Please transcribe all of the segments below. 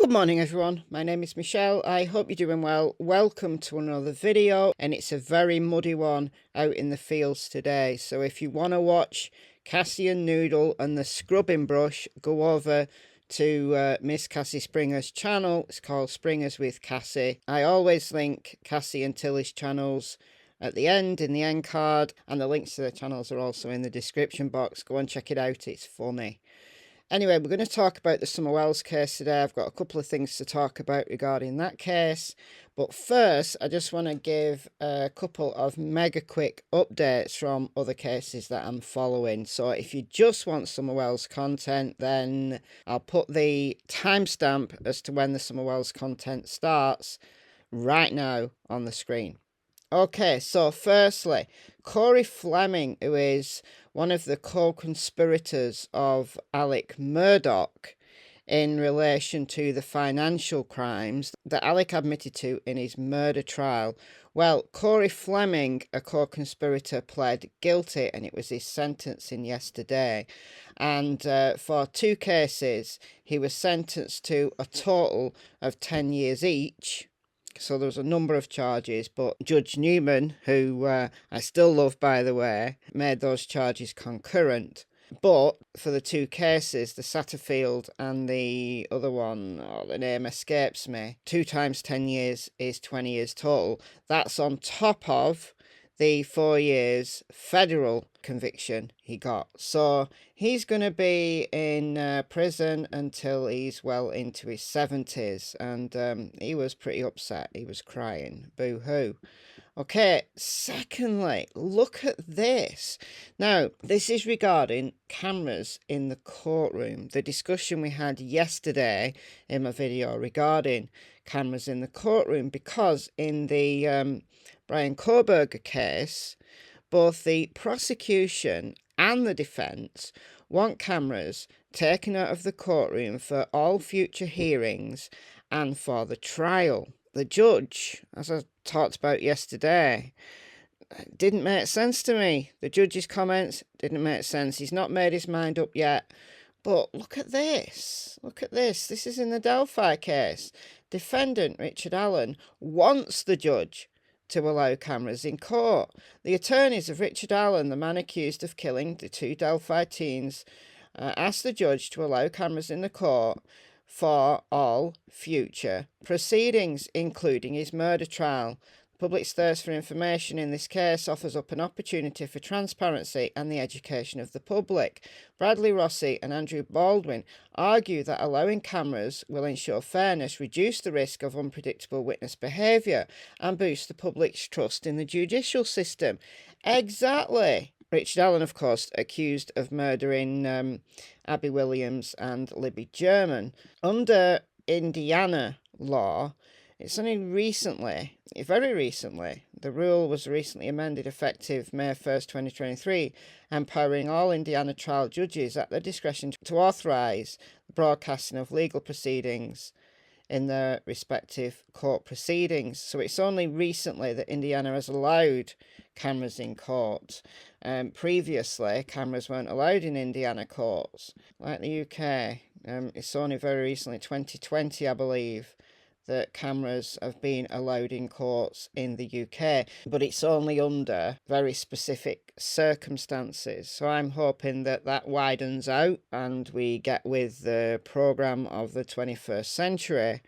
Good morning everyone, my name is Michelle. I hope you're doing well. Welcome to another video, and it's a very muddy one out in the fields today. So if you want to watch Cassie and Noodle and the scrubbing brush, go over to Miss Cassie Springer's channel. It's called Springers with Cassie. I always link Cassie and Tilly's channels at the end, in the end card, and the links to their channels are also in the description box. Go and check it out, it's funny. Anyway, we're going to talk about the Summer Wells case today. I've got a couple of things to talk about regarding that case. But first, I just want to give a couple of mega quick updates from other cases that I'm following. So if you just want Summer Wells content, then I'll put the timestamp as to when the Summer Wells content starts right now on the screen. Okay, so firstly, Fleming, who is one of the co-conspirators of Alec Murdoch in relation to the financial crimes that Alec admitted to in his murder trial. Well, Fleming, a co-conspirator, pled guilty, and it was his sentencing yesterday. And for two cases, he was sentenced to a total of 10 years each. So there was a number of charges, but Judge Newman, who I still love, by the way, made those charges concurrent. But for the two cases, the Satterfield and the other one, the name escapes me, 2 times 10 years is 20 years total. That's on top of the 4 years federal conviction he got. So he's going to be in prison until he's well into his 70s. And he was pretty upset. He was crying. Boo-hoo. Okay, secondly, look at this. Now, this is regarding cameras in the courtroom. The discussion we had yesterday in my video regarding cameras in the courtroom, because in the Brian Kohberger case, both the prosecution and the defence want cameras taken out of the courtroom for all future hearings and for the trial. The judge, as I talked about yesterday, didn't make sense to me. The judge's comments didn't make sense. He's not made his mind up yet. But look at this. Look at this. This is in the Delphi case. Defendant Richard Allen wants the judge to allow cameras in court. The attorneys of Richard Allen, the man accused of killing the 2 Delphi teens, asked the judge to allow cameras in the court for all future proceedings, including his murder trial. The public's thirst for information in this case offers up an opportunity for transparency and the education of the public. Bradley Rossi and Andrew Baldwin argue that allowing cameras will ensure fairness, reduce the risk of unpredictable witness behaviour, and boost the public's trust in the judicial system. Exactly. Richard Allen, of course, accused of murdering Abby Williams and Libby German. Under Indiana law, it's only recently, very recently, the rule was recently amended effective May 1st, 2023, empowering all Indiana trial judges at their discretion to authorise the broadcasting of legal proceedings in their respective court proceedings. So it's only recently that Indiana has allowed cameras in court. Previously, cameras weren't allowed in Indiana courts, like the UK. It's only very recently, 2020, I believe, that cameras have been allowed in courts in the UK, but it's only under very specific circumstances. So I'm hoping that that widens out and we get with the programme of the 21st century,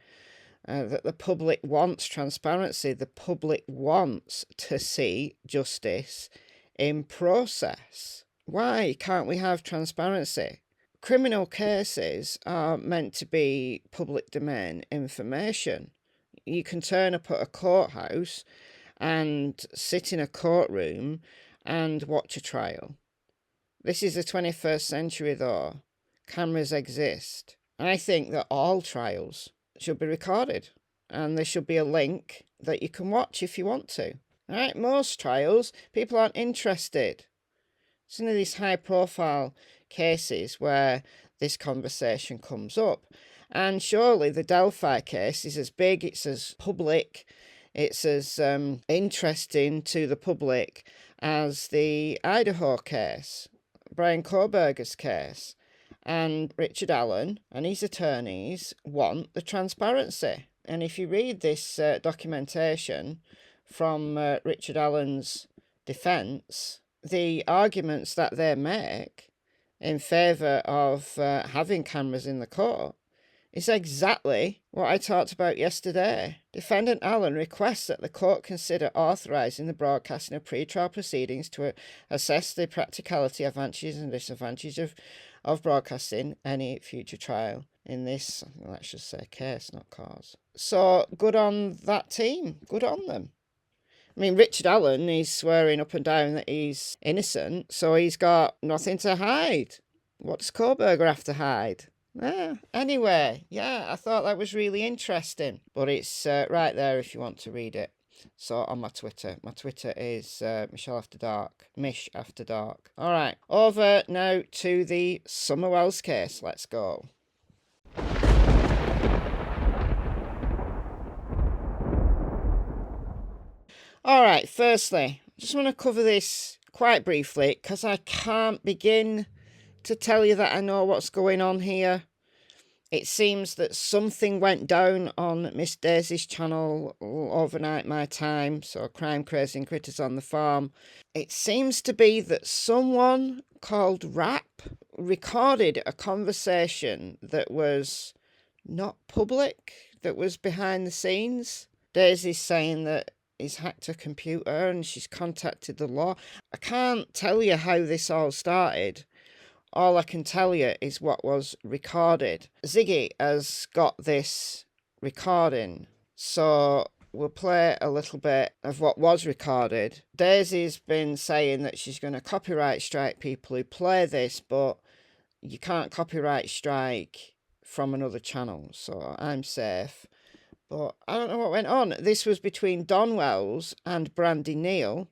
that the public wants transparency. The public wants to see justice in process. Why can't we have transparency? Criminal cases are meant to be public domain information. You can turn up at a courthouse and sit in a courtroom and watch a trial. This is the 21st century, though. Cameras exist. I think that all trials should be recorded, and there should be a link that you can watch if you want to. All right, most trials, people aren't interested. It's one of these high-profile cases where this conversation comes up. And surely the Delphi case is as big, it's as public, it's as interesting to the public as the Idaho case, Brian Kohberger's case. And Richard Allen and his attorneys want the transparency. And if you read this documentation from Richard Allen's defence, the arguments that they make in favour of having cameras in the court is exactly what I talked about yesterday. Defendant Allen requests that the court consider authorising the broadcasting of pre-trial proceedings to assess the practicality, advantages and disadvantages of broadcasting any future trial in this, let's just say, case, not cause. So good on that team. Good on them. I mean, Richard Allen is swearing up and down that he's innocent, so he's got nothing to hide. What does Kohlberger have to hide? Anyway, yeah, I thought that was really interesting. But it's right there if you want to read it. So on my Twitter. My Twitter is MichelleAfterDark. MichelleAfterDark. All right, over now to the Summerwells case. Let's go. All right, firstly, I just want to cover this quite briefly because I can't begin to tell you that I know what's going on here. It seems that something went down on Miss Daisy's channel overnight my time, so Crime Crazy and Critters on the Farm. It seems to be that someone called Rap recorded a conversation that was not public, that was behind the scenes. Daisy's saying that he's hacked her computer and she's contacted the law. I can't tell you how this all started. All I can tell you is what was recorded. Ziggy has got this recording, so we'll play a little bit of what was recorded. Daisy's been saying that she's going to copyright strike people who play this, but you can't copyright strike from another channel, so I'm safe. But I don't know what went on. This was between Don Wells and Brandy Neal.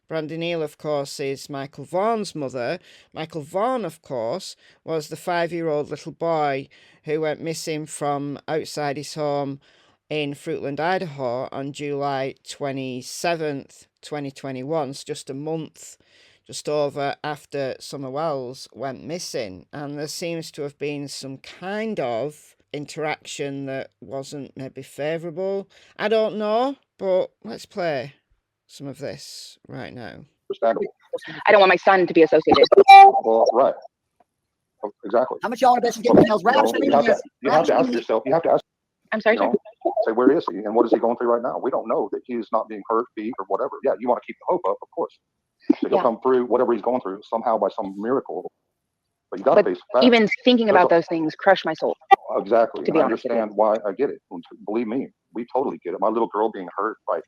Brandy Neal, of course, is Michael Vaughan's mother. Michael Vaughan, of course, was the 5-year-old little boy who went missing from outside his home in Fruitland, Idaho on July 27th, 2021. So just a month, just over after Summerwells went missing. And there seems to have been some kind of interaction that wasn't maybe favourable. I don't know, but let's play some of this right now. I don't want my son to be associated. Well, right. Exactly. How much y'all want to bet you get Michelle's rap? You have to ask yourself, I'm sorry, sir. Say, where is he and what is he going through right now? We don't know that he is not being hurt, beat, or whatever. Yeah, you want to keep the hope up, of course. So he'll come through whatever he's going through somehow by some miracle. But you got to face facts. Even thinking about those things crush my soul. Exactly. To be honest, I understand why. I get it. Believe me, we totally get it. My little girl being hurt by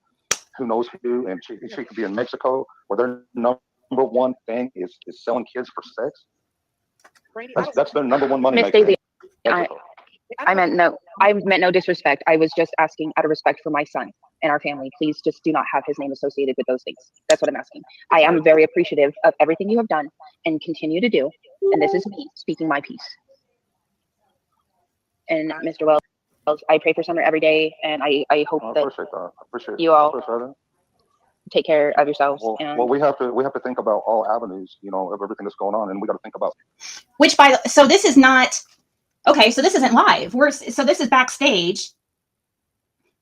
who knows who, and she could be in Mexico, where their number one thing is selling kids for sex. That's their number one money maker. I meant no disrespect. I was just asking out of respect for my son and our family. Please just do not have his name associated with those things. That's what I'm asking. I am very appreciative of everything you have done and continue to do. And this is me speaking my piece. And Mr. Wells, I pray for Summer every day, and I hope that you all take care of yourselves. Well, we have to think about all avenues, of everything that's going on, and we got to think about. So this is not okay. So this isn't live. So this is backstage.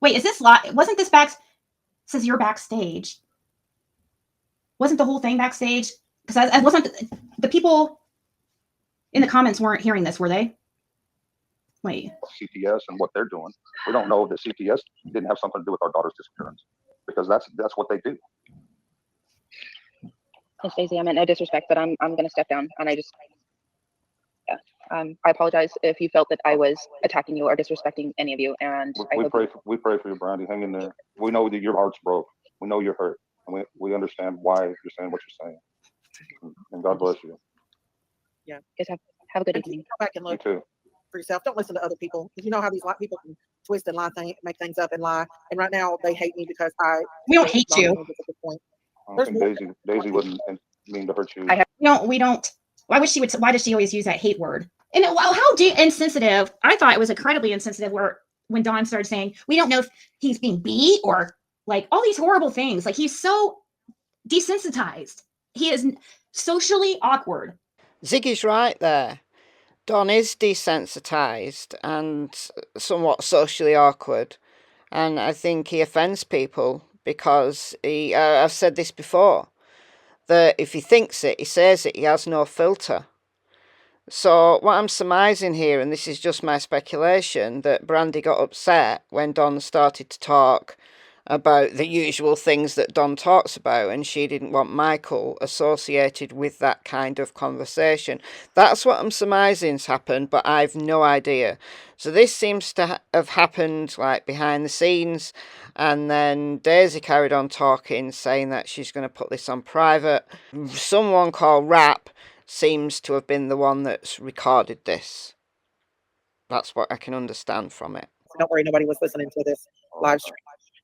Wait, is this live? Wasn't this back? It says you're backstage. Wasn't the whole thing backstage? Because I wasn't. The people in the comments weren't hearing this, were they? Wait. CPS and what they're doing. We don't know that CPS didn't have something to do with our daughter's disappearance, because that's what they do. Miss Daisy, I meant no disrespect, but I'm going to step down, and I apologize if you felt that I was attacking you or disrespecting any of you. And we pray for you, Brandy. Hang in there. We know that your heart's broke. We know you're hurt, and we understand why you're saying what you're saying. And God bless you. Yeah. Guys, have a good evening. Come back and look You too. for yourself. Don't listen to other people. You know how these people can twist and lie, make things up and lie. And right now they hate me because we don't hate you. I think Daisy wouldn't mean to hurt you. We don't. Why does she always use that hate word? And how insensitive. I thought it was incredibly insensitive when Dawn started saying, we don't know if he's being beat or like all these horrible things. Like, he's so desensitized. He is socially awkward. Ziggy's right there. Don is desensitized and somewhat socially awkward, and I think he offends people because I've said this before, that if he thinks it, he says it, he has no filter. So what I'm surmising here, and this is just my speculation, that Brandy got upset when Don started to talk about the usual things that Don talks about, and she didn't want Michael associated with that kind of conversation. That's what I'm surmising's happened, but I've no idea. So this seems to have happened like behind the scenes, and then Daisy carried on talking, saying that she's going to put this on private. Someone called Rap seems to have been the one that's recorded this. That's what I can understand from it. Don't worry, nobody was listening to this live stream.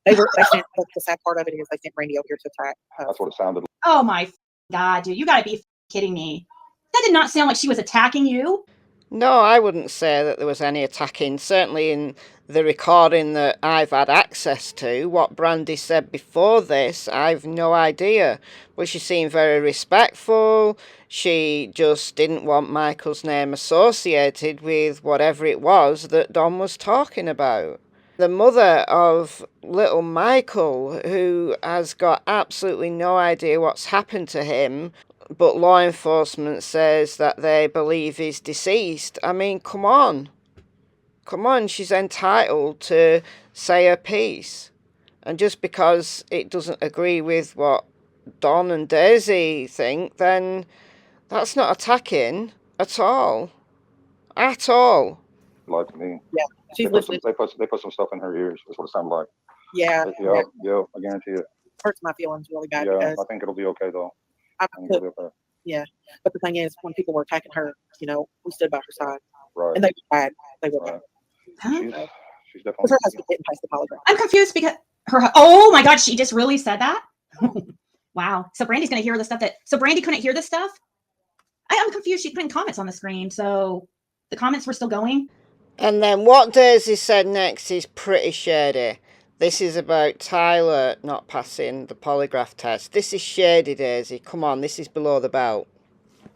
They sent, the sad part of it is they sent Randy over here to attack us. That's what it sounded like. Oh my God, dude, you gotta be kidding me. That did not sound like she was attacking you. No, I wouldn't say that there was any attacking. Certainly in the recording that I've had access to, what Brandy said before this, I've no idea. But she seemed very respectful. She just didn't want Michael's name associated with whatever it was that Don was talking about. The mother of little Michael, who has got absolutely no idea what's happened to him, but law enforcement says that they believe he's deceased. I mean, come on. Come on, she's entitled to say her piece. And just because it doesn't agree with what Don and Daisy think, then that's not attacking at all. At all. Like to me. Yeah, she's listening. They put some stuff in her ears. That's what it sounded like. Yeah. Yeah, I guarantee it. Hurts my feelings really bad. Yeah, because I think it'll be okay though. Yeah, but the thing is, when people were attacking her, you know, we stood by her side, Right. and they were bad. They were Right. bad. Huh? She's Because definitely. her husband didn't pass the polygraph. I'm confused because oh my God, she just really said that? Wow. So Brandy's gonna hear the stuff so Brandy couldn't hear this stuff? I'm confused. She's putting comments on the screen, so the comments were still going. And then what Daisy said next is pretty shady. This is about Tyler not passing the polygraph test. This is shady, Daisy. Come on, this is below the belt.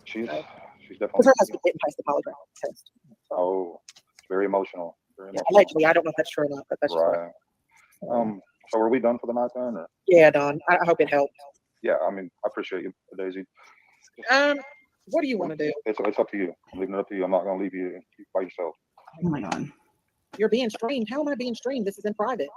She's Because definitely. her husband didn't pass the polygraph test. Oh, it's very emotional. Very emotional. Allegedly, I don't know if that's true or not, but that's just Right. So are we done for the night then? Or? Yeah, Don. I hope it helped. Yeah, I mean, I appreciate you, Daisy. What do you want to do? It's up to you. I'm leaving it up to you. I'm not gonna leave you by yourself. Oh my God. You're being streamed. How am I being streamed? This is in private.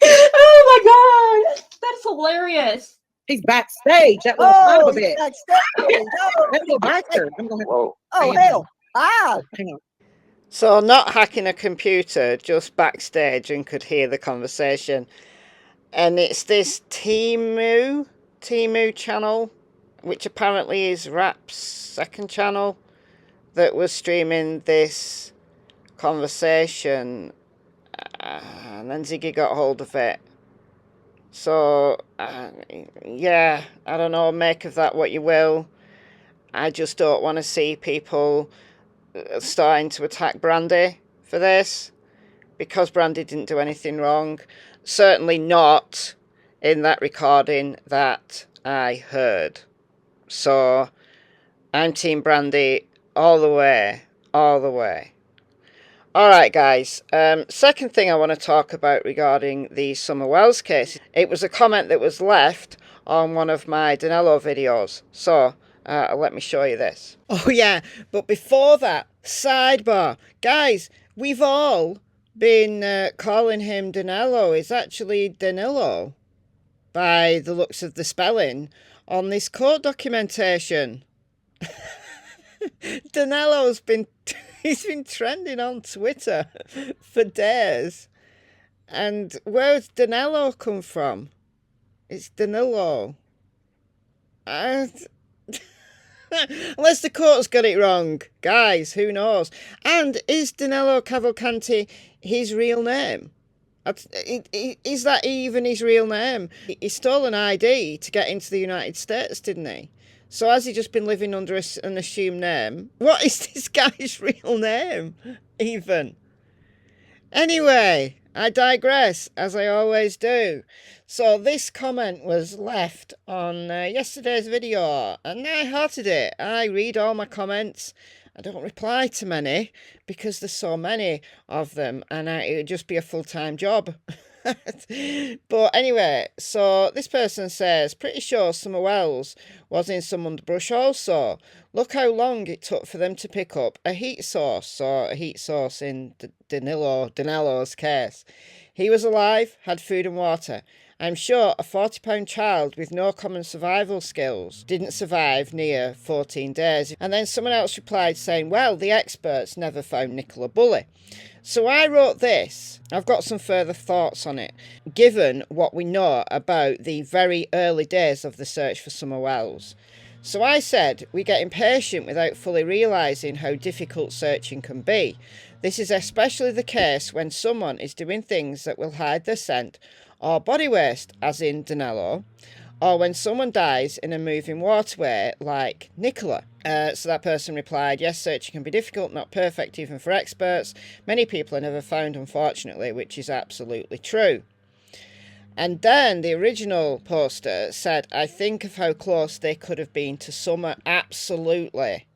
Oh my God. That's hilarious. He's backstage. That little son of a bitch. Backstage. Let's go back there. I'm gonna have Whoa. Oh, hell. Ah. hang on. So not hacking a computer, just backstage and could hear the conversation. And it's this Timu channel, which apparently is Rap's second channel, that was streaming this conversation. And then Ziggy got hold of it. So, yeah, I don't know, make of that what you will. I just don't want to see people starting to attack Brandy for this, because Brandy didn't do anything wrong. Certainly not in that recording that I heard. So, I'm Team Brandy all the way, all the way. Alright guys, second thing I want to talk about regarding the Summer Wells case. It was a comment that was left on one of my Dinello videos. So, let me show you this. Oh yeah, but before that, sidebar. Guys, we've all been calling him Dinello. It's actually Dinello, by the looks of the spelling on this court documentation. Danello's been... He's been trending on Twitter for days. And where's Dinello come from? It's Dinello. Unless the court's got it wrong. Guys, who knows? And is Dinello Cavalcanti his real name? Is that even his real name? He stole an ID to get into the United States, didn't he? So has he just been living under an assumed name? What is this guy's real name, even? Anyway, I digress, as I always do. So this comment was left on yesterday's video, and I hearted it. I read all my comments. I don't reply to many because there's so many of them, and it would just be a full-time job. But anyway, so this person says, pretty sure Summer Wells was in some underbrush also. Look how long it took for them to pick up a heat source, or a heat source in Dinello's case. He was alive, had food and water. I'm sure a 40-pound child with no common survival skills didn't survive near 14 days. And then someone else replied saying, well, the experts never found Nicola Bully. So I wrote this. I've got some further thoughts on it, given what we know about the very early days of the search for Summer Wells. So I said, we get impatient without fully realising how difficult searching can be. This is especially the case when someone is doing things that will hide their scent or body waste, as in Danello, or when someone dies in a moving waterway like Nicola. So that person replied, yes, searching can be difficult, not perfect even for experts. Many people are never found, unfortunately, which is absolutely true. And then the original poster said, I think of how close they could have been to Summer. Absolutely.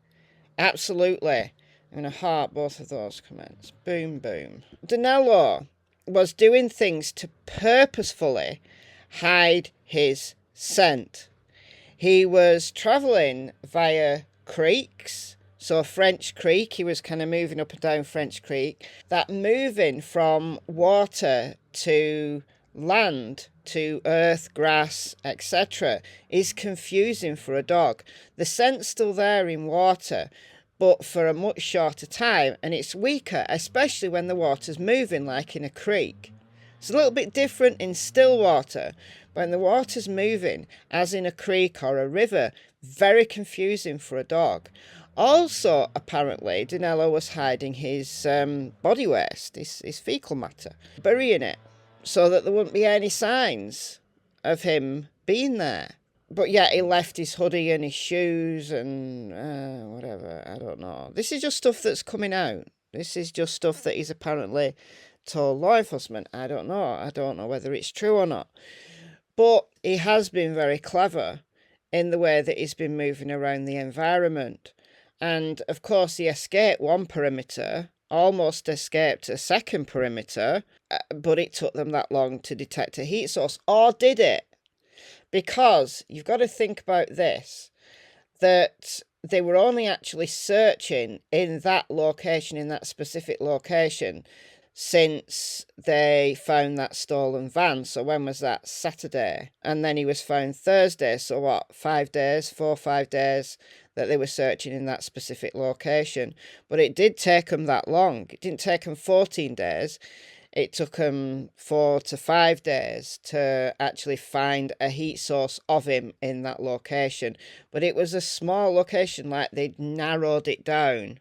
Absolutely. I'm going to heart both of those comments. Boom, boom. Dinello was doing things to purposefully hide his scent. He was travelling via creeks, so French Creek. He was kind of moving up and down French Creek. That moving from water to land to earth, grass, etc. is confusing for a dog. The scent's still there in water, but for a much shorter time, and it's weaker, especially when the water's moving like in a creek. It's a little bit different in still water. When the water's moving, as in a creek or a river, very confusing for a dog. Also, apparently, Dinello was hiding his body waste, his fecal matter, burying it, so that there wouldn't be any signs of him being there. But yeah, he left his hoodie and his shoes and whatever, I don't know. This is just stuff that's coming out. This is just stuff that he's apparently told law enforcement. I don't know whether it's true or not. But he has been very clever in the way that he's been moving around the environment. And of course, he escaped one perimeter, almost escaped a second perimeter, but it took them that long to detect a heat source. Or did it? Because you've got to think about this, that they were only actually searching in that location, in that specific location, since they found that stolen van. So when was that? Saturday. And then he was found Thursday. So what? 5 days, 4 or 5 days that they were searching in that specific location. But it did take them that long. It didn't take them 14 days. It took them 4 to 5 days to actually find a heat source of him in that location. But it was a small location, like they'd narrowed it down.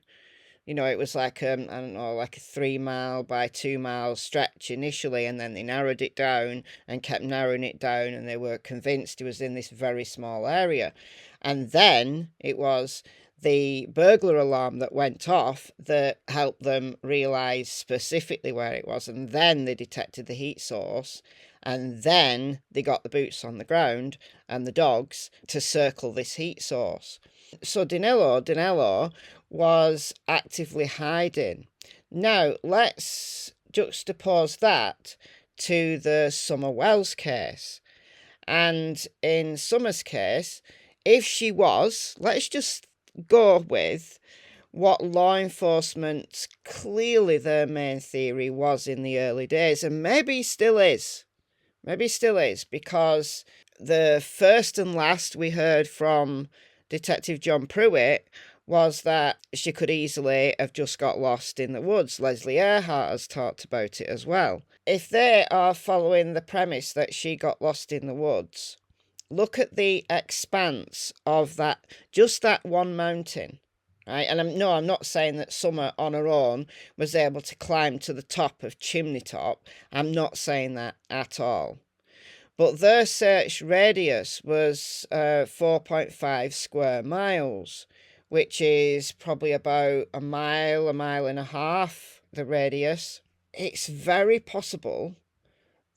You know, it was like, I don't know, like a 3 mile by 2 mile stretch initially, and then they narrowed it down and kept narrowing it down, and they were convinced it was in this very small area. And then it was the burglar alarm that went off that helped them realise specifically where it was, and then they detected the heat source, and then they got the boots on the ground and the dogs to circle this heat source. So Dinello was actively hiding. Now, let's juxtapose that to the Summer Wells case. And in Summer's case, if she was, let's just go with what law enforcement, clearly their main theory was in the early days, and maybe still is, because the first and last we heard from Detective John Pruitt was that she could easily have just got lost in the woods. Leslie Earhart has talked about it as well. If they are following the premise that she got lost in the woods, look at the expanse of that, just that one mountain, right? And I'm not saying that Summer on her own was able to climb to the top of Chimney Top. I'm not saying that at all. But their search radius was 4.5 square miles, which is probably about a mile and a half, the radius. it's very possible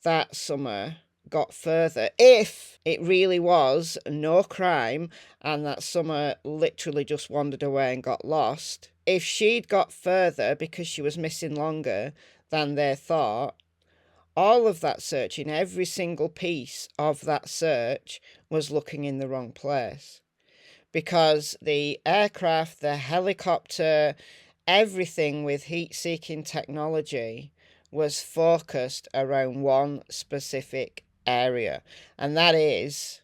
that Summer got further if it really was no crime and that Summer literally just wandered away and got lost. If she'd got further because she was missing longer than they thought, all of that searching, every single piece of that search was looking in the wrong place. Because the aircraft, the helicopter, everything with heat-seeking technology was focused around one specific area. And that is,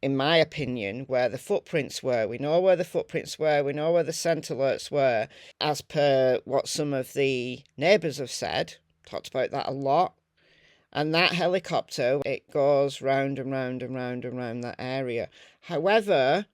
in my opinion, where the footprints were. We know where the footprints were. We know where the scent alerts were. As per what some of the neighbours have said, talked about that a lot. And that helicopter, it goes round and round and round and round that area. However,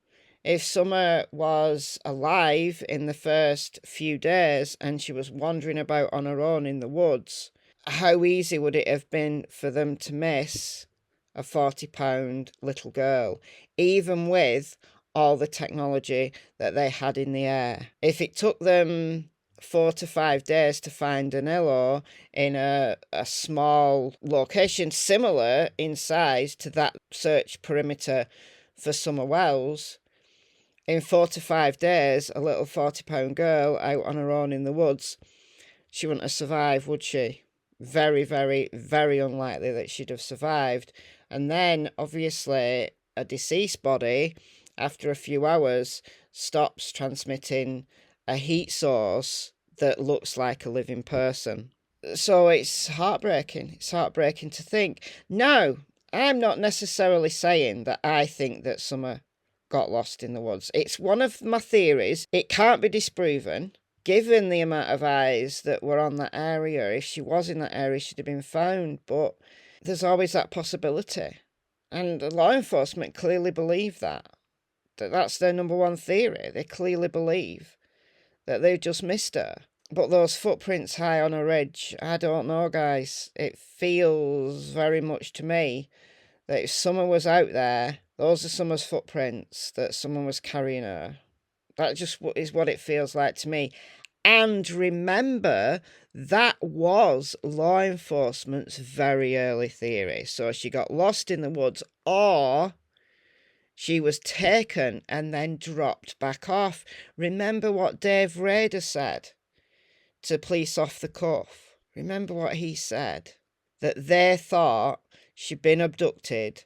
if Summer was alive in the first few days and she was wandering about on her own in the woods, how easy would it have been for them to miss a 40-pound little girl, even with all the technology that they had in the air? If it took them 4 to 5 days to find Danello in a small location similar in size to that search perimeter for Summer Wells, in 4 to 5 days, a little 40-pound girl out on her own in the woods, she wouldn't have survived, would she? Very, very, very unlikely that she'd have survived. And then, obviously, a deceased body, after a few hours, stops transmitting a heat source that looks like a living person. So it's heartbreaking. It's heartbreaking to think. Now, I'm not necessarily saying that I think that Summer got lost in the woods. It's one of my theories. It can't be disproven. Given the amount of eyes that were on that area, if she was in that area, she'd have been found. But there's always that possibility. And law enforcement clearly believe that. That's their number one theory. They clearly believe that they've just missed her. But those footprints high on a ridge, I don't know, guys. It feels very much to me that if someone was out there, those are Summer's footprints, that someone was carrying her. That just is what it feels like to me. And remember, that was law enforcement's very early theory. So she got lost in the woods, or she was taken and then dropped back off. Remember what Dave Rader said to Police Off the Cuff? Remember what he said? That they thought she'd been abducted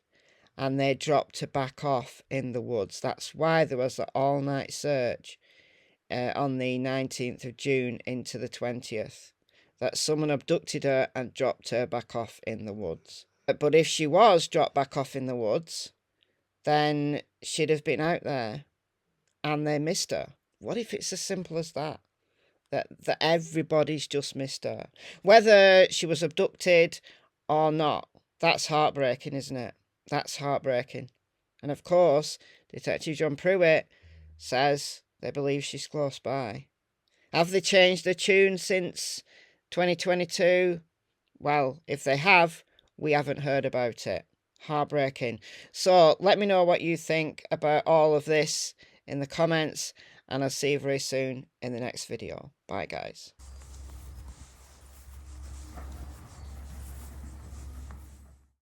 and they dropped her back off in the woods. That's why there was an all-night search on the 19th of June into the 20th. That someone abducted her and dropped her back off in the woods. But if she was dropped back off in the woods, then she'd have been out there and they missed her. What if it's as simple as that? That everybody's just missed her? Whether she was abducted or not, that's heartbreaking, isn't it? That's heartbreaking. And of course, Detective John Pruitt says they believe she's close by. Have they changed their tune since 2022? Well, if they have, we haven't heard about it. Heartbreaking. So let me know what you think about all of this in the comments, and I'll see you very soon in the next video. Bye, guys.